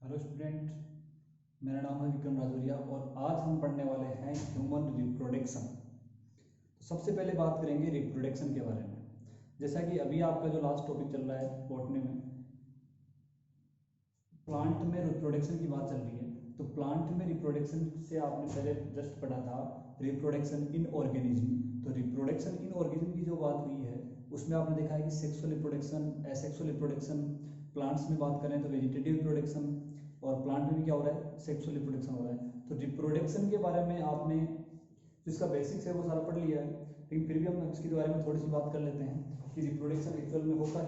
Hello student, मेरा नाम है विक्रम राजौरिया और आज हम पढ़ने वाले हैं ह्यूमन रिप्रोडक्शन। तो सबसे पहले बात करेंगे रिप्रोडक्शन के बारे में। जैसा कि अभी आपका जो लास्ट टॉपिक चल रहा है बॉटनी में, प्लांट में रिप्रोडक्शन की बात चल रही है। तो प्लांट में रिप्रोडक्शन से आपने पहले जस्ट पढ़ा था रिप्रोडक्शन इन ऑर्गेनिज्म। तो रिप्रोडक्शन इन ऑर्गेनिज्म की जो बात हुई है उसमें आपने देखा है कि sexual reproduction, asexual reproduction. Plants में बात करें तो वेजिटेटिव रिप्रोडक्शन, और प्लांट में भी क्या हो रहा है, सेक्सुअल रिप्रोडक्शन हो रहा है। तो रिप्रोडक्शन के बारे में आपने जिसका बेसिक्स है वो सारा पढ़ लिया है, लेकिन फिर भी हम इसके बारे में थोड़ी सी बात कर लेते हैं कि रिप्रोडक्शन एक्चुअल में होता है।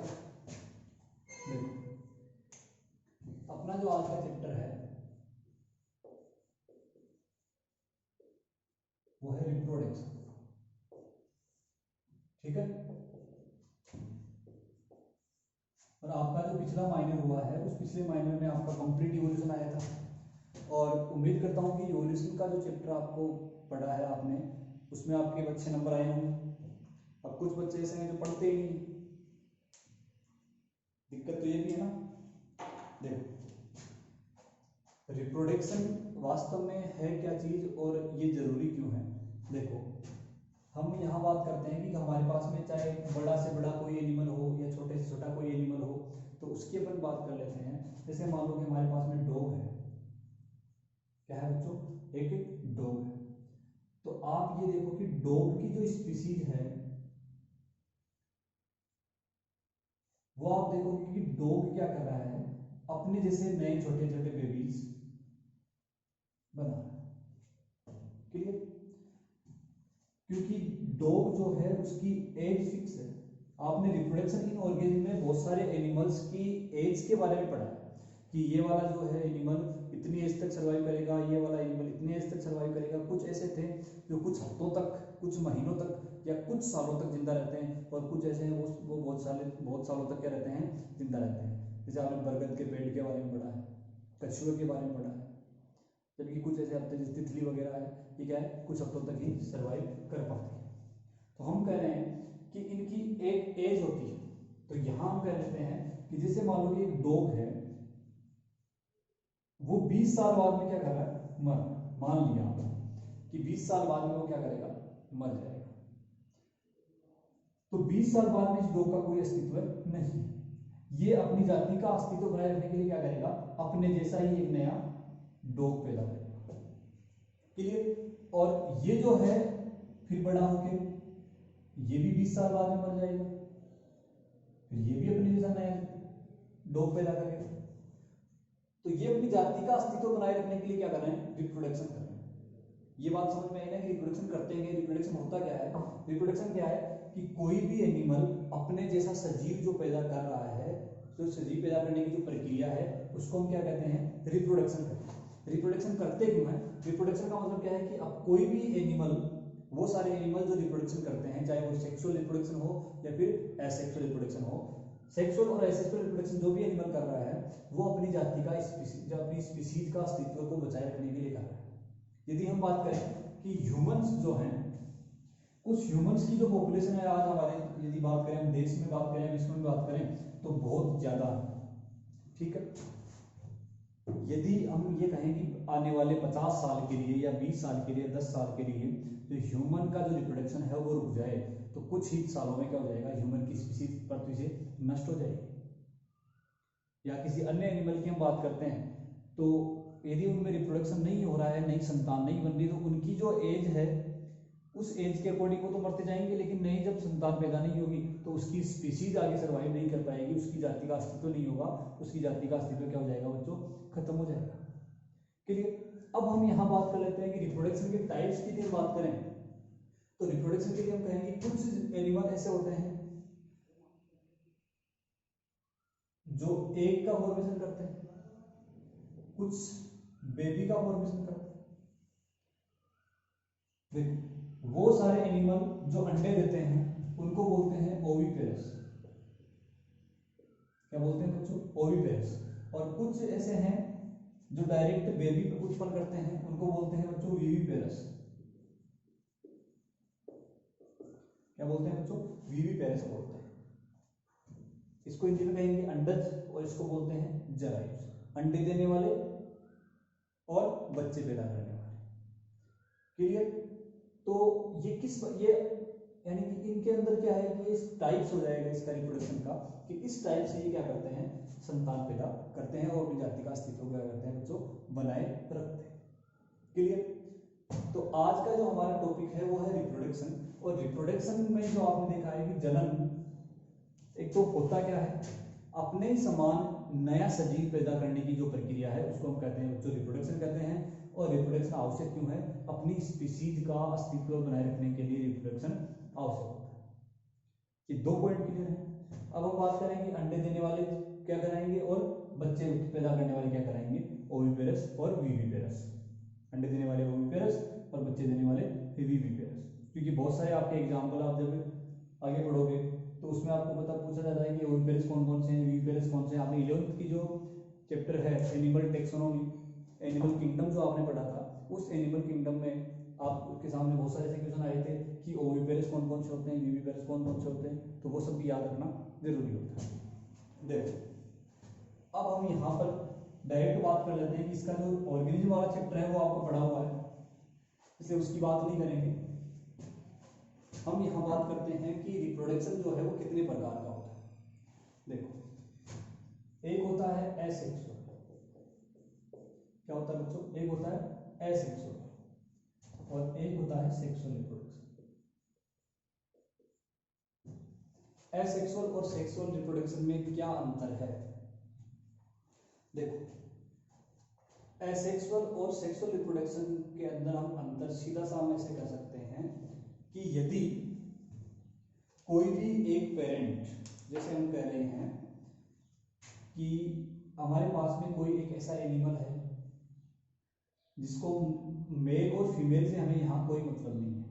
देखो, अपना जो आज का चैप्टर है वो है रिप्रोडक्शन, ठीक है। और आपका जो पिछला माइनर हुआ है उस पिछले माइनर में आपका कंप्लीट इवोल्यूशन आया था, और उम्मीद करता हूँ कि इवोल्यूशन का जो चैप्टर आपको पढ़ा है आपने उसमें आपके अच्छे नंबर आए होंगे। अब कुछ बच्चे ऐसे हैं जो पढ़ते ही नहीं, दिक्कत तो ये भी है ना। देखो, रिप्रोडक्शन वास्तव में है क्या चीज और ये जरूरी क्यों है। देखो, हम यहाँ बात करते हैं कि हमारे पास में चाहे बड़ा से बड़ा कोई एनिमल हो या छोटे से छोटा कोई एनिमल हो, तो उसकी अपन बात कर लेते हैं। जैसे मान लो कि हमारे पास में डॉग है। क्या है बच्चों? एक डॉग है। तो आप ये देखो कि डॉग की जो स्पीसीज है वो आप देखोगे कि डॉग क्या कर रहा है, अपने जैसे नए छोटे छोटे बेबीज बना रहा है। क्लियर? क्योंकि डॉग जो है उसकी एज फिक्स है। आपने रिप्रोडक्शन इन ऑर्गेनिज्म में बहुत सारे एनिमल्स की एज के बारे में पढ़ा है कि ये वाला जो है एनिमल इतनी एज तक सर्वाइव करेगा, ये वाला एनिमल इतनी एज तक सर्वाइव करेगा। कुछ ऐसे थे जो कुछ हफ्तों तक, कुछ महीनों तक या कुछ सालों तक जिंदा रहते हैं, और कुछ ऐसे हैं वो बहुत सालों तक क्या रहते हैं, जिंदा रहते हैं। जैसे आपने बरगद के पेड़ के बारे में पढ़ा है, कछुए के बारे में पढ़ा है। जबकि कुछ ऐसे हफ्ते जैसे तितली वगैरह है, ये क्या है, कुछ हफ्तों तक ही सर्वाइव कर पाती है। तो हम कह रहे हैं कि इनकी एक एज होती है। तो यहां हम कह लेते हैं कि जैसे मान लो कि एक डॉग है, वो 20 साल बाद में क्या कर रहा है, मर रहा है। मान लिया आपने कि 20 साल बाद में वो क्या करेगा, मर जाएगा। तो 20 साल बाद में इस डॉग का कोई अस्तित्व नहीं है। ये अपनी जाति का अस्तित्व बनाए रखने के लिए क्या करेगा, अपने जैसा ही एक नया डॉग पैदा करेगा। क्लियर? और ये जो है फिर बड़ा होके ये भी 20 साल बाद में मर जाएगा, फिर ये भी अपने जैसा नया डॉग पैदा करेगा। तो ये अपनी जाति का अस्तित्व बनाए रखने के लिए क्या कर रहे हैं, रिप्रोडक्शन कर रहे हैं। ये बात समझ में आई ना कि रिप्रोडक्शन करते हैं। रिप्रोडक्शन होता क्या है? रिप्रोडक्शन क्या है कि कोई भी एनिमल अपने जैसा सजीव जो पैदा कर रहा है, तो सजीव पैदा करने की जो प्रक्रिया है उसको हम क्या कहते हैं, रिप्रोडक्शन कहते हैं। रिप्रोडक्शन करते क्यों है? रिप्रोडक्शन का मतलब क्या है कि अब कोई भी एनिमल, वो सारे एनिमल जो रिप्रोडक्शन करते हैं, चाहे वो सेक्सुअल रिप्रोडक्शन हो या फिर एसेक्सुअल रिप्रोडक्शन हो, सेक्सुअल और एसेक्सुअल रिप्रोडक्शन जो भी एनिमल कर रहा है वो अपनी जाति का स्पीसीज, अपनी स्पीसीज का अस्तित्व को बचाए रखने के लिए कर रहा है। यदि हम बात करें कि ह्यूमंस जो हैं, कुछ ह्यूमंस की जो पॉपुलेशन है आज हमारे, यदि बात करें हम देश में बात करें, विश्व में बात करें, तो बहुत ज्यादा है। ठीक है? यदि हम ये कहें कि आने वाले 50 साल के लिए या 20 साल के लिए, 10 साल के लिए तो ह्यूमन का जो रिप्रोडक्शन है वो रुक जाए, तो कुछ ही सालों में क्या हो जाएगा, ह्यूमन की स्पीसीज पृथ्वी से नष्ट हो जाएगी। या किसी अन्य एनिमल की हम बात करते हैं, तो यदि उनमें रिप्रोडक्शन नहीं हो रहा है, नई संतान नहीं बन रही, तो उनकी जो एज है उस एज के अकॉर्डिंग वो तो मरते जाएंगे, लेकिन नई जब संतान पैदा नहीं होगी तो उसकी स्पीसीज आगे सर्वाइव नहीं कर पाएगी, उसकी जाति का अस्तित्व नहीं होगा, उसकी जाति का अस्तित्व क्या हो जाएगा बच्चों, खत्म हो जाएगा। क्लियर? अब हम यहाँ बात कर लेते हैं कि रिप्रोडक्शन के टाइप्स की बात करें, तो रिप्रोडक्शन के लिए हम कहेंगे कुछ एनिमल ऐसे होते हैं जो एग का फॉर्मेशन करते हैं, कुछ बेबी का फॉर्मेशन करते हैं। देखो, वो सारे एनिमल जो अंडे देते हैं उनको बोलते हैं ओविपेरस। क्या बोलते हैं बच्चों? ओविपेरस। और कुछ ऐसे हैं जो डायरेक्ट बेबी उत्पन्न करते हैं, उनको बोलते हैं बच्चों विविपेरस। क्या बोलते हैं बच्चों? विविपेरस बोलते हैं। इसको हिंदी में कहेंगे अंडज, और इसको बोलते हैं जरायुज। अंडे देने वाले और बच्चे पैदा करने वाले। क्लियर? तो ये यानी कि इनके अंदर क्या है कि इस टाइप्स हो जाएगा इसका रिप्रोडक्शन का, कि इस टाइप से ये क्या करते हैं, संतान पैदा करते हैं और अपनी जाति का अस्तित्व क्या करते हैं बच्चों, बनाए रखते हैं। क्लियर? तो आज का जो हमारा टॉपिक है वो है रिप्रोडक्शन। और रिप्रोडक्शन में जो आपने देखा है कि जनन एक तो होता क्या है, अपने समान नया सजीव पैदा करने की जो प्रक्रिया है उसको हम कहते हैं बच्चों रिप्रोडक्शन कहते हैं। और रिप्रोडक्शन आवश्यक क्यों है, अपनी स्पीसीज का अस्तित्व बनाए रखने के लिए रिप्रोडक्शन आवश्यक होता है। ये दो पॉइंट क्लियर है। अब हम बात करें कि अंडे देने वाले क्या कराएंगे और बच्चे पैदा करने वाले क्या कराएंगे, ओविपेरस और विविपेरस। अंडे देने वाले ओविपेरस और बच्चे देने वाले विविपेरस। क्योंकि बहुत सारे आपके एग्जाम्पल आप जब आगे पढ़ोगे तो उसमें आपको पता पूछा जाता है कि ओविपेरस कौन कौन से हैं, विविपेरस कौन से हैं। आपने 11th की जो चैप्टर है एनिमल टेक्सोनोमी, एनिमल किंगडम जो आपने पढ़ा था, उस एनिमल किंगडम में आपके सामने बहुत सारे ऐसे क्वेश्चन आए थे कि ओविपेरस कौन कौन से होते हैं, विविपेरस कौन कौन से होते हैं, तो वो सब भी याद रखना जरूरी होता है। देखो अब हम यहाँ पर डायरेक्ट बात कर लेते हैं कि इसका जो ऑर्गेनिज्म वाला चैप्टर है वो आपको पढ़ा हुआ है, इसलिए उसकी बात नहीं करेंगे। हम यहाँ बात करते हैं कि रिप्रोडक्शन जो है वो कितने प्रकार का होता है। देखो एक होता है एसेक्सुअल, क्या होता है बच्चों, एक होता है एसेक्सुअल और एक होता है सेक्सुअल रिप्रोडक्शन। एसेक्सुअल और सेक्सुअल रिप्रोडक्शन में क्या अंतर है, देखो एसेक्सुअल और सेक्सुअल रिप्रोडक्शन के अंदर हम अंतर सीधा सा हम ऐसे कर सकते हैं कि यदि कोई भी एक पेरेंट, जैसे हम कह रहे हैं कि हमारे पास में कोई एक ऐसा एनिमल है जिसको मेल और फीमेल से हमें यहां कोई मतलब नहीं है,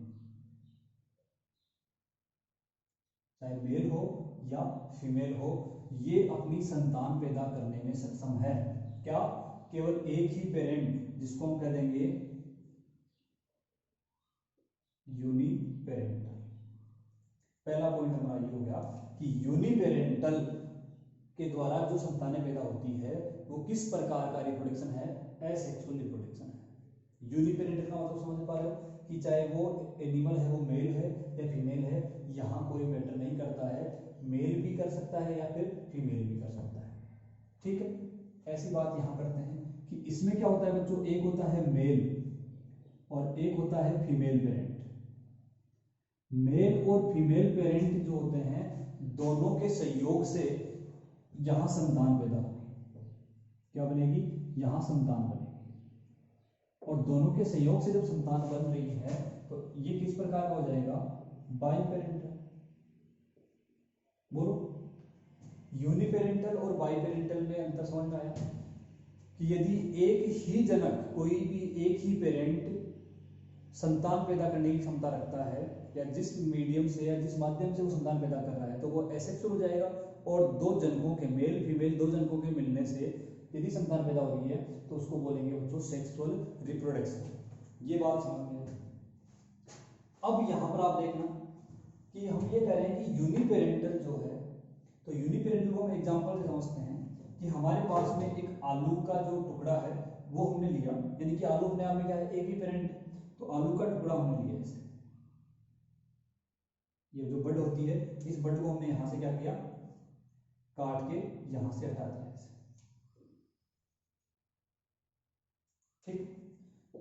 चाहे मेल हो या फीमेल हो, ये अपनी संतान पैदा करने में सक्षम है। क्या? केवल एक ही पेरेंट जिसको हम कह देंगे यूनिपेरेंटल। पहला पॉइंट हमारा ये हो गया कि यूनिपेरेंटल के द्वारा जो संतानें पैदा होती है वो किस प्रकार का रिप्रोडक्शन है, एसेक्सुअल रिप्रोडक्शन है। यूनिपेरेंटल का मतलब समझ पा रहे हो कि चाहे वो एनिमल है वो मेल है या फीमेल है, यहाँ कोई मैटर नहीं करता है, मेल भी कर सकता है या फिर फीमेल भी कर सकता है। ठीक है, ऐसी बात यहाँ करते हैं कि इसमें क्या होता है बच्चों, एक होता है मेल और एक होता है फीमेल पेरेंट। मेल और फीमेल पेरेंट जो होते हैं दोनों के सहयोग से यहां संतान पैदा होगी। क्या बनेगी? यहां संतान बनेगी। और दोनों के सहयोग से जब संतान बन रही है तो ये किस प्रकार का हो जाएगा, बाइपेरेंटल। बोलो, यूनिपेरेंटल और बाइपेरेंटल में अंतर समझ में आया कि यदि एक ही जनक, कोई भी एक ही पेरेंट संतान पैदा करने की क्षमता रखता है या जिस मीडियम से या जिस माध्यम से वो संतान पैदा कर रहा है तो वो एसेक्सुअल हो जाएगा। और दो जनकों के, मेल फीमेल दो जनकों के मिलने से यदि संतान पैदा हो रही है तो उसको बोलेंगे बच्चों सेक्सुअल रिप्रोडक्शन। ये बात समझ में। अब यहां पर आप देखना कि हम ये कह रहे हैं कि यूनिपेरेंटल जो है, तो यूनिपेरेंटल को हम एग्जांपल से समझते हैं कि हमारे पास में एक आलू का जो टुकड़ा है वो हमने लिया, यानी कि आलू अपने आप में क्या है, एक ही पेरेंट, तो आलू का टुकड़ा हमने लिया इसे, ये जो बड होती है इस बड को हमने यहां से क्या किया, काट के यहां से हटा दिया इसे। ठीक,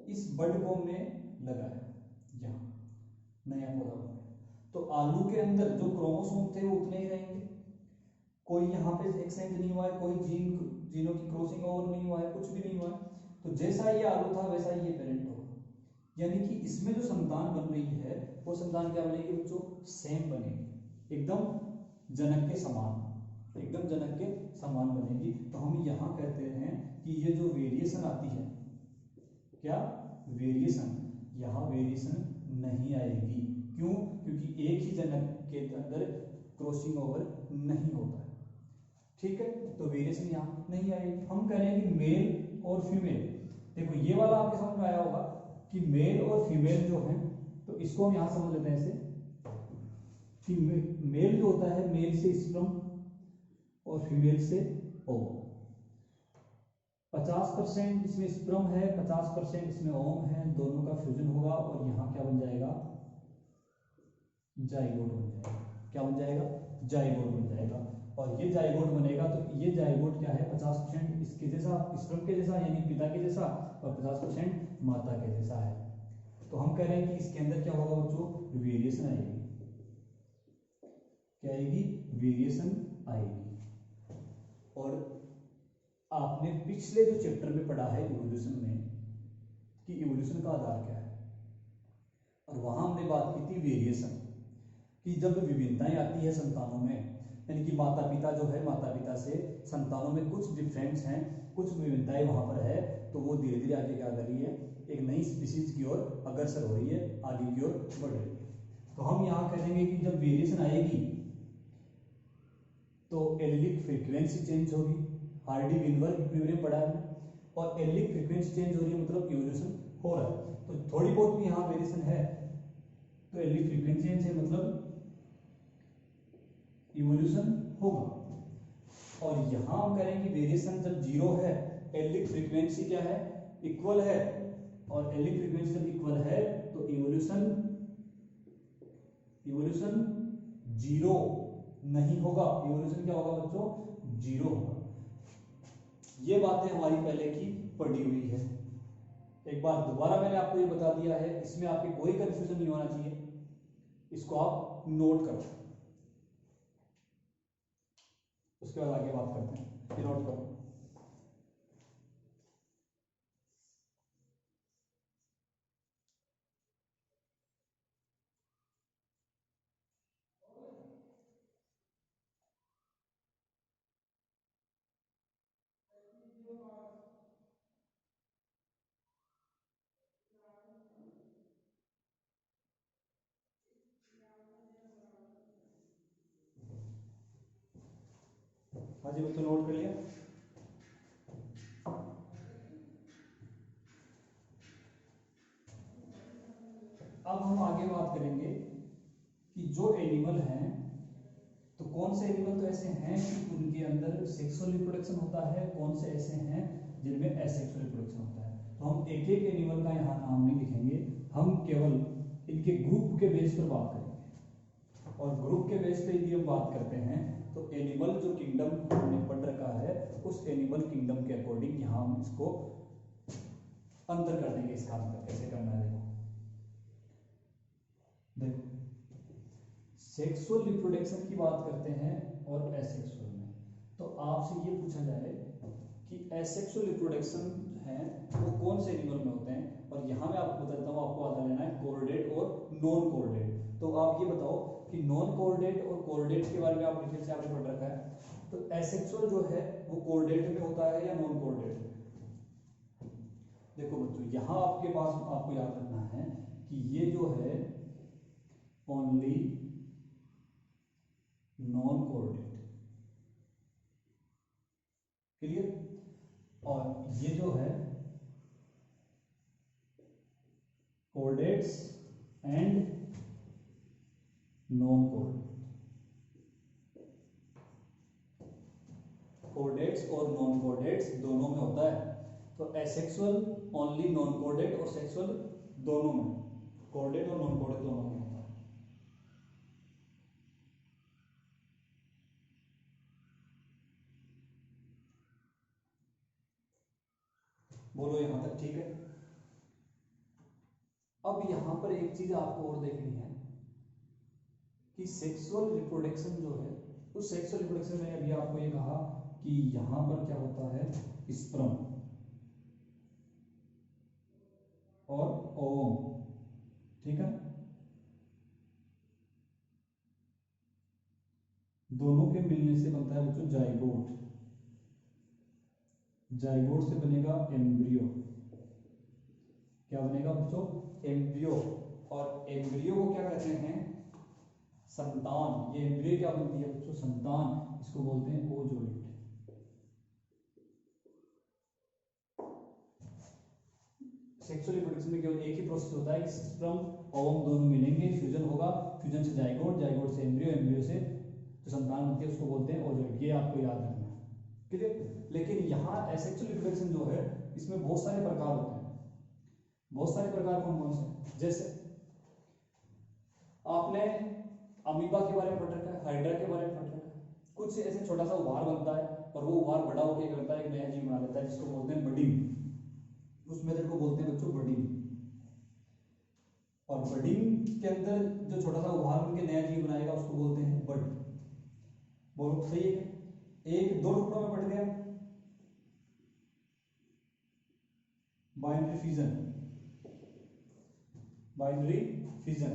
इस बड को हमने लगाया यहां, नया पौधा बन गया। तो आलू के अंदर जो क्रोमोसोम थे वो उतने ही रहेंगे, कोई यहाँ पे एक्सचेंज नहीं हुआ है, कोई जीनों की क्रॉसिंग ओवर नहीं हुआ है, कुछ भी नहीं हुआ है। तो जैसा ये आलू था वैसा ही ये पेरेंट होगा, यानी कि इसमें जो संतान बन रही है वो संतान क्या बनेगी बच्चों, सेम बनेगी, एकदम जनक के समान, एकदम जनक के समान बनेगी। तो हम यहाँ कहते हैं कि ये जो वेरिएशन आती है, क्या वेरिएशन, यहाँ वेरिएशन नहीं आएगी। क्यों? क्योंकि एक ही जनक के अंदर क्रॉसिंग ओवर नहीं होता है। ठीक है, तो वेरिएशन यहाँ नहीं आएगी। हम कह रहे हैं कि मेल और फीमेल, देखो ये वाला आपके समझ में आया होगा कि मेल और फीमेल जो है, तो इसको हम यहां समझ लेते हैं ऐसे कि मेल जो होता है मेल से स्पर्म और फीमेल से ओवम। 50% इसमें स्पर्म है, 50% इसमें ओम है, दोनों का फ्यूजन होगा और यहाँ क्या बन जाएगा, जाइगोट बन जाएगा। क्या बन जाएगा, जाइगोट बन जाएगा। और ये जाइगोट बनेगा तो ये जाइगोट क्या है, 50% इसके जैसा, स्पर्म के जैसा यानी पिता के जैसा, और 50% माता के जैसा है। तो हम कह रहे हैं कि इसके अंदर क्या होगा बच्चों, वेरिएशन आएगी। क्या आएगी, वेरिएशन आएगी। और आपने पिछले जो चैप्टर में पढ़ा है इवोल्यूशन में कि इवोल्यूशन का आधार क्या है, और वहां हमने बात की थी वेरिएशन कि जब विभिन्नताएं आती है संतानों में, यानी कि माता पिता जो है, माता पिता से संतानों में कुछ डिफरेंस हैं, कुछ विभिन्नताएं वहां पर है, तो वो धीरे धीरे आगे क्या कर रही है, एक नई स्पीशीज की ओर अग्रसर हो रही है, आगे की ओर बढ़ रही है। तो हम यहाँ कहेंगे कि जब वेरिएशन आएगी तो एलिलिक फ्रीक्वेंसी चेंज होगी, हार्डी विनबर्ग इक्विलिब्रियम पढ़ा है, और एलिलिक फ्रीक्वेंसी चेंज हो रही है मतलब इवोल्यूशन हो रहा है। तो थोड़ी बहुत भी यहाँ वेरिएशन है तो एलिलिक फ्रीक्वेंसी चेंज है मतलब इवोल्यूशन होगा। और यहाँ हम करें कि वेरिएशन जब जीरो है, एलिलिक फ्रीक्वेंसी क्या है, इक्वल है, और एलिलिक फ्रीक्वेंसी जब इक्वल है तो इवोल्यूशन जीरो नहीं होगा। इवोल्यूशन क्या होगा बच्चों, जीरो होगा। ये बातें हमारी पहले की पढ़ी हुई है। एक बार दोबारा मैंने आपको ये बता दिया है, इसमें आपके कोई कंफ्यूजन नहीं होना चाहिए, इसको आप नोट करो, उसके बाद आगे बात करते हैं। ये नोट करो। हाँ जी बच्चों, नोट कर लिया। अब हम आगे बात करेंगे कि जो एनिमल हैं, तो कौन से एनिमल तो ऐसे हैं कि उनके अंदर सेक्सुअल रिप्रोडक्शन होता है, कौन से ऐसे हैं जिनमें एसेक्सुअल रिप्रोडक्शन होता है। तो हम एक एक एनिमल का यहाँ नाम नहीं लिखेंगे, हम केवल इनके ग्रुप के बेस पर बात करेंगे। और ग्रुप के बेस पे यदि हम बात करते हैं तो एनिमल जो किंगडम हमने पढ़ रखा है, उस एनिमल किंगडम के अकॉर्डिंग यहाँ हम इसको अंतर कर देंगे। इसका अंतर कैसे करना है, देखो सेक्सुअल रिप्रोडक्शन की बात करते हैं और एसेक्सुअल में, तो आपसे ये पूछा जाए कि एसेक्सुअल रिप्रोडक्शन है वो कौन से एनिमल में होते हैं, और यहाँ मैं आपको बताता हूँ, आपको आधा लेना है कोर्डेट और नॉन कोर्डेट। तो आप ये बताओ कि नॉन कोर्डेट और कोर्डेट के बारे में आप डिटेल से आपने पढ़ रखा है, तो एसेक्सुअल जो है वो कोर्डेट में होता है या नॉन कोर्डेट में। देखो बच्चों, यहाँ आपके पास आपको याद रखना है कि ये जो है ओनली नॉन कोर्डेट, क्लियर, और ये जो है chordates and non chordate, chordates और नॉन कोर्डेट्स दोनों में होता है। तो एसेक्सुअल ओनली नॉन कोर्डेट और सेक्सुअल दोनों में, कोर्डेट और नॉन कोर्डेट दोनों में होता है। बोलो यहां तक ठीक है। अब यहां पर एक चीज आपको और देखनी है कि सेक्सुअल रिप्रोडक्शन जो है, उस सेक्सुअल रिप्रोडक्शन में अभी आपको ये कहा कि यहां पर क्या होता है, स्पर्म और ओवम, ठीक है, दोनों के मिलने से बनता है बच्चों जाइगोट, जाइगोट से बनेगा एम्ब्रियो। क्या बनेगा बच्चों, एम्ब्रियो। और एम्ब्रियो को क्या कहते हैं, संतान। ये एम्ब्रियो क्या बनती है बच्चों, संतान, इसको बोलते हैं ओजोइड। सेक्सुअल रिप्रोडक्शन में केवल एक ही प्रोसेस होता है कि स्पर्म ओवम दोनों मिलेंगे, फ्यूजन होगा, फ्यूजन से जाइगोट, जाइगोट से एम्ब्रियो, एम्ब्रियो से जो संतान बनती है उसको बोलते हैं ओजोइड। ये आपको याद रखना है। क्लियर। लेकिन यहाँ एसेक्सुअल रिप्रोडक्शन जो है इसमें बहुत सारे प्रकार होते हैं। बहुत सारे प्रकार कौन कौन से, जैसे आपने अमीबा के बारे में पढ़ रखा है, हाइड्रा के बारे में पढ़ रखा है। कुछ ऐसे छोटा सा उभार बनता है और वो उभार बड़ा होकर क्या करता है, एक नया जीव बना देता है जिसको बोलते हैं बडिंग। उस मेथड को बोलते हैं बच्चों बडिंग। और बडिंग के अंदर जो छोटा सा उभार बनके नया जीव बनाएगा उसको बोलते हैं बड। बोलो सही है क्या? एक दो टुकड़ों में बट गया, binary fission. Binary fission,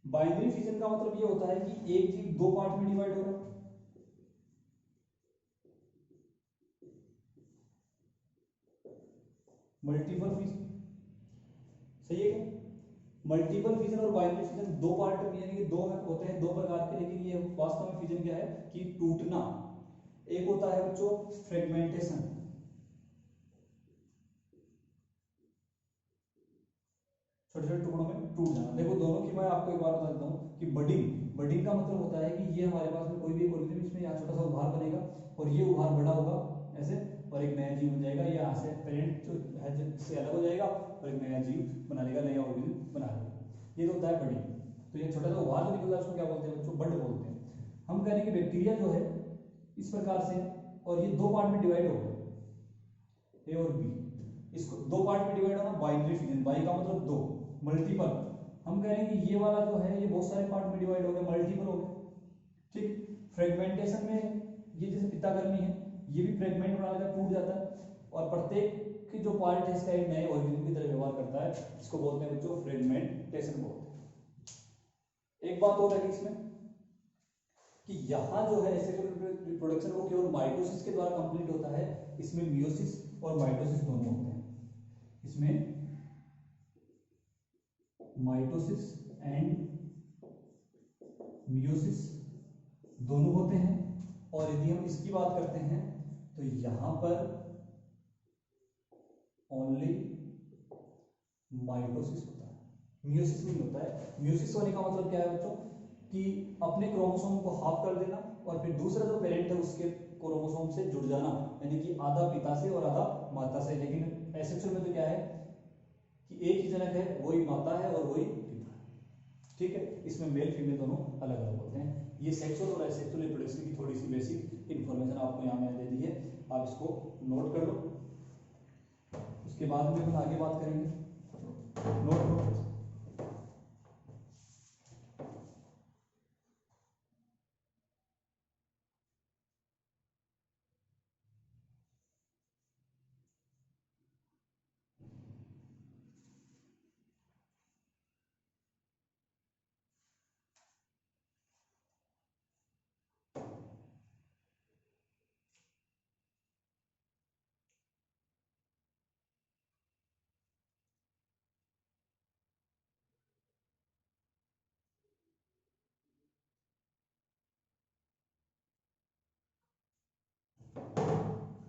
binary fission का मतलब ये होता है कि एक जीव दो पार्ट में डिवाइड हो रहा है। मल्टीपल फिजन, सही है क्या? मल्टीपल फिजन और बाइनरी फिजन दो पार्ट में, यानी कि दो होते हैं, दो प्रकार के। लेकिन ये वास्तव में फिजन क्या है कि टूटना। एक होता है बच्चों फ्रेगमेंटेशन, छोटे छोटे टुकड़ों में टूट जाना। देखो दोनों की मैं आपको एक बार बता देता हूँ कि बडिंग, बडिंग का मतलब होता है कि ये हमारे पास में कोई भी एक ऑर्गेनिज्म, इसमें यहाँ छोटा सा उभार बनेगा और ये उभार बड़ा होगा ऐसे, और एक नया जीव बन जाएगा। ये यहाँ से पेरेंट जो है से अलग हो जाएगा और एक नया जीव बना लेगा, नया ऑर्गेनिज्म बना लेगा। ये तो होता है बडिंग। तो ये छोटा सा उभार जो निकलता है उसको क्या बोलते हैं बच्चों, बड बोलते हैं। हम कह रहे हैं कि बैक्टीरिया जो है इस प्रकार से, और ये दो पार्ट में डिवाइड हो गए, ए और बी। इसको दो पार्ट में डिवाइड होना बाइनरी फिजन, बाई का मतलब दो, मल्टीपल। हम कह रहे हैं कि ये वाला जो है ये बहुत सारे पार्ट में डिवाइड हो गया, मल्टीपल हो गया। ठीक। फ्रेगमेंटेशन में ये जैसे पित्तागर्मी है, ये भी फ्रेगमेंट बना लेता है, टूट जाता है, और प्रत्येक की जो पार्ट है इसका एक नए ऑर्गेनिज्म की तरह व्यवहार करता है। इसको बोलते हैं बच्चों फ्रेगमेंटेशन बोलते हैं। एक बात और है इसमें कि यहाँ जो है एसेक्सुअल रिप्रोडक्शन वो केवल माइटोसिस के द्वारा कंप्लीट होता है। इसमें मियोसिस और माइटोसिस दोनों होते हैं। इसमें माइटोसिस एंड मियोसिस दोनों होते हैं। और यदि हम इसकी बात करते हैं तो यहां पर ओनली माइटोसिस होता है, मियोसिस नहीं होता है। मियोसिस होने का मतलब क्या है बच्चों, कि अपने क्रोमोसोम को हाफ कर देना और फिर दूसरा जो पेरेंट है उसके क्रोमोसोम से जुड़ जाना, यानी कि आधा पिता से और आधा माता से। लेकिन एसेक्सुअल में तो क्या है कि एक ही जनक है, वही माता है और वही पिता है। ठीक है, इसमें मेल फीमेल दोनों अलग अलग होते हैं। ये सेक्सुअल और एसेक्सुअल रिप्रोडक्शन की थोड़ी सी बेसिक इन्फॉर्मेशन आपको यहाँ मैंने दे दी है, आप इसको नोट कर लो। उसके बाद में हम आगे बात करेंगे, नोट करो।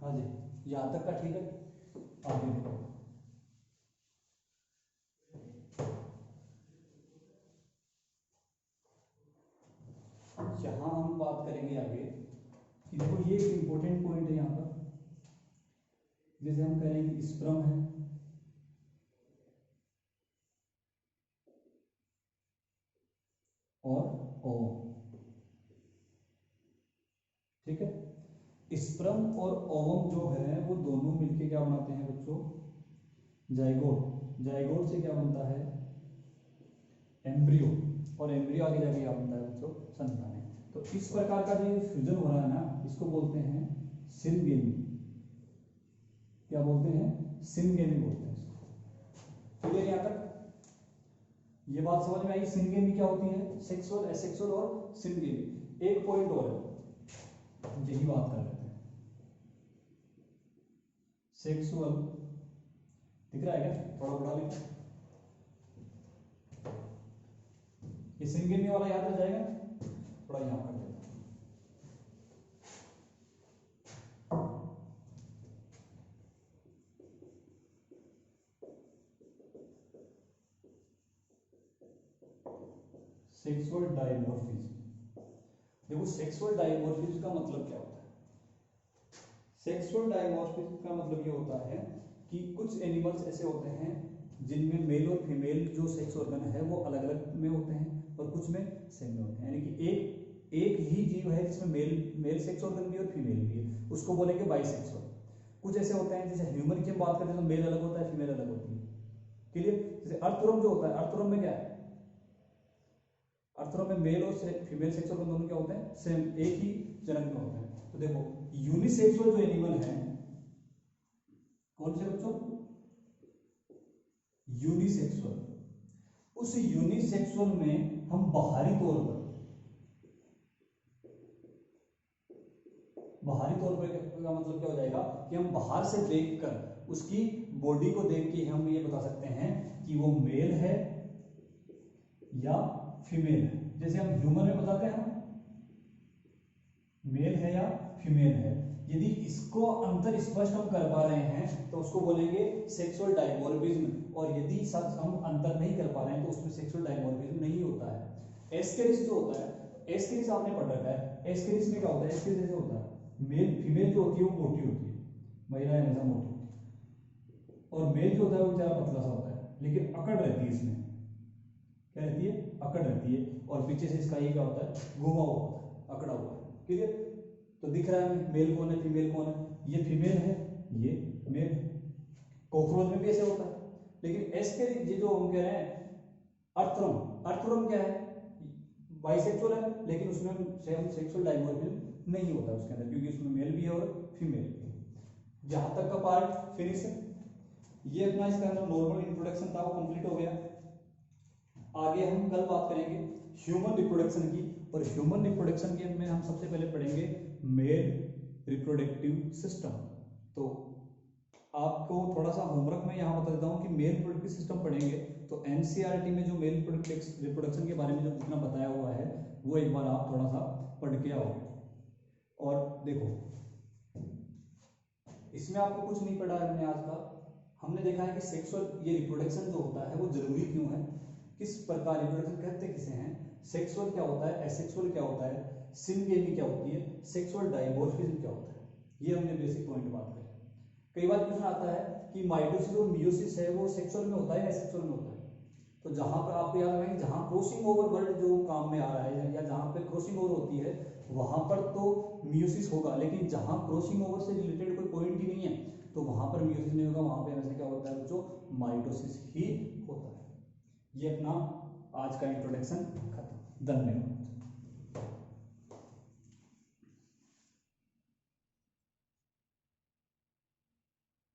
हाँ जी, यहाँ तक का ठीक है। आगे देखो, यहाँ हम बात करेंगे आगे कि देखो ये एक इंपॉर्टेंट पॉइंट है यहाँ पर। जैसे हम कह रहे हैं कि स्पर्म है और ओवम, ठीक है। स्पर्म और ओवम जो है वो दोनों मिलके क्या बनाते हैं बच्चों, जाइगोट। जाइगोट से क्या बनता है, एम्ब्रियो, और एम्ब्रियो आगे जाके क्या बनता है बच्चों, संतानें। तो इस प्रकार का जो फ्यूजन हो रहा है ना, इसको बोलते हैं सिनगेमी। क्या बोलते हैं, सिनगेमी बोलते हैं इसको। क्लियर यहाँ तक? ये बात समझ में आई, सिनगेमी क्या होती है, सेक्सुअल एसेक्सुअल और सिनगेमी। एक पॉइंट और है, यही बात कर लेते हैं। सेक्सुअल दिख रहा है क्या, थोड़ा बड़ा लिख, ये सिनगेमी वाला याद रह जाएगा, थोड़ा यहां कर देता हूं। Sexual dimorphism. देखो सेक्सुअल डायमॉर्फिज्म का मतलब क्या होता है, सेक्सुअल डायमॉर्फिज्म का मतलब ये होता है कि कुछ एनिमल्स ऐसे होते हैं जिनमें मेल और फीमेल जो सेक्स ऑर्गन है वो अलग अलग में होते हैं और कुछ में सेम में होते हैं, यानी कि एक ही जीव है जिसमें मेल सेक्स ऑर्गन भी और फीमेल भी है, उसको बोलेंगे बाइसेक्सुअल। कुछ ऐसे होते हैं जैसे ह्यूमन की हम बात करते हैं तो मेल अलग होता है, फीमेल अलग होती है। क्लियर? जैसे अर्थवर्म जो होता है, अर्थवर्म में क्या है, अर्थवर्म में मेल और फीमेल सेक्स ऑर्गन दोनों क्या होते हैं, सेम, एक ही जनक में होते हैं। तो देखो यूनिसेक्सुअल जो एनिमल है, कौन से बच्चों, यूनिसेक्सुअल, उस यूनिसेक्सुअल में हम बाहरी तौर पर का मतलब क्या हो जाएगा कि हम बाहर से देखकर उसकी बॉडी को देख के हम ये बता सकते हैं कि वो मेल है या फीमेल है। जैसे हम ह्यूमन में बताते हैं मेल है या फीमेल है, यदि इसको अंतर स्पष्ट हम कर पा रहे हैं तो उसको बोलेंगे सेक्सुअल डायमॉर्फिज्म, और यदि हम अंतर नहीं कर पा रहे हैं तो उसमें सेक्सुअल डायमॉर्फिज्म नहीं होता है। एस्केरिस जो होता है, एस्केरिस आपने पढ़ रखा है, एस्केरिस में क्या होता है, एस्केरिस ऐसे होता है, मेल फीमेल जो होती है वो मोटी होती है, महिलाएं हमेशा मोटी होती है, और मेल जो होता है वो बेचारा पतला सा होता है, लेकिन अकड़ रहती है, इसमें क्या रहती है, अकड़ रहती है, और पीछे से इसका ये क्या होता है, घुमा हुआ होता है, अकड़ा हुआ है। क्लियर? तो दिख रहा है मेल कौन है, फीमेल कौन है, ये फीमेल है, ये मेल है। कॉकरोच में भी ऐसे होता है, लेकिन एस्केरिस ये जो हम कह रहे हैं अर्थवर्म, अर्थवर्म क्या है, बाइसेक्सुअल है, लेकिन उसमें हम सेक्सुअल डायमॉर्फिज्म नहीं होता उसके अंदर, क्योंकि उसमें मेल भी है और फीमेल भी है। जहां तक का पार्ट फिनिश है, ये अपना इसका नॉर्मल इंट्रोडक्शन था, वो कंप्लीट हो गया। आगे हम कल बात करेंगे ह्यूमन रिप्रोडक्शन की, और ह्यूमन रिप्रोडक्शन के में हम सबसे पहले पढ़ेंगे मेल रिप्रोडक्टिव सिस्टम। तो आपको थोड़ा सा होमवर्क में यहाँ बता देता हूँ कि मेल रिप्रोडक्टिव सिस्टम पढ़ेंगे तो एनसीईआरटी में जो मेल रिप्रोडक्शन के बारे में जो जितना बताया हुआ है वो एक बार आप थोड़ा सा पढ़ के आओ। और देखो इसमें आपको कुछ नहीं पढ़ा है हमने आज का, हमने देखा है कि सेक्सुअल ये रिप्रोडक्शन जो होता है वो जरूरी क्यों है, किस प्रकार रिप्रोडक्शन करते किसे हैं, सेक्सुअल क्या होता है, एसेक्सुअल क्या होता है, सिनगेमी क्या होती है, सेक्सुअल डायमॉर्फिज्म क्या होता है, ये हमने बेसिक पॉइंट बात करें। कई बार क्वेश्चन आता है कि माइटोसिस और मियोसिस है वो सेक्सुअल में होता है या एसेक्सुअल में होता है, तो जहां पर आपको याद रखेंगे जहां क्रॉसिंग ओवर वर्ड जो काम में आ रहा है या जहां पर क्रॉसिंग ओवर होती है वहां पर तो मियोसिस होगा, लेकिन जहां क्रॉसिंग ओवर से रिलेटेड कोई पॉइंट ही नहीं है तो वहां पर मियोसिस नहीं होगा, वहां पे हमेशा क्या होता है जो माइटोसिस ही होता है। ये अपना आज का इंट्रोडक्शन खत्म, धन्यवाद।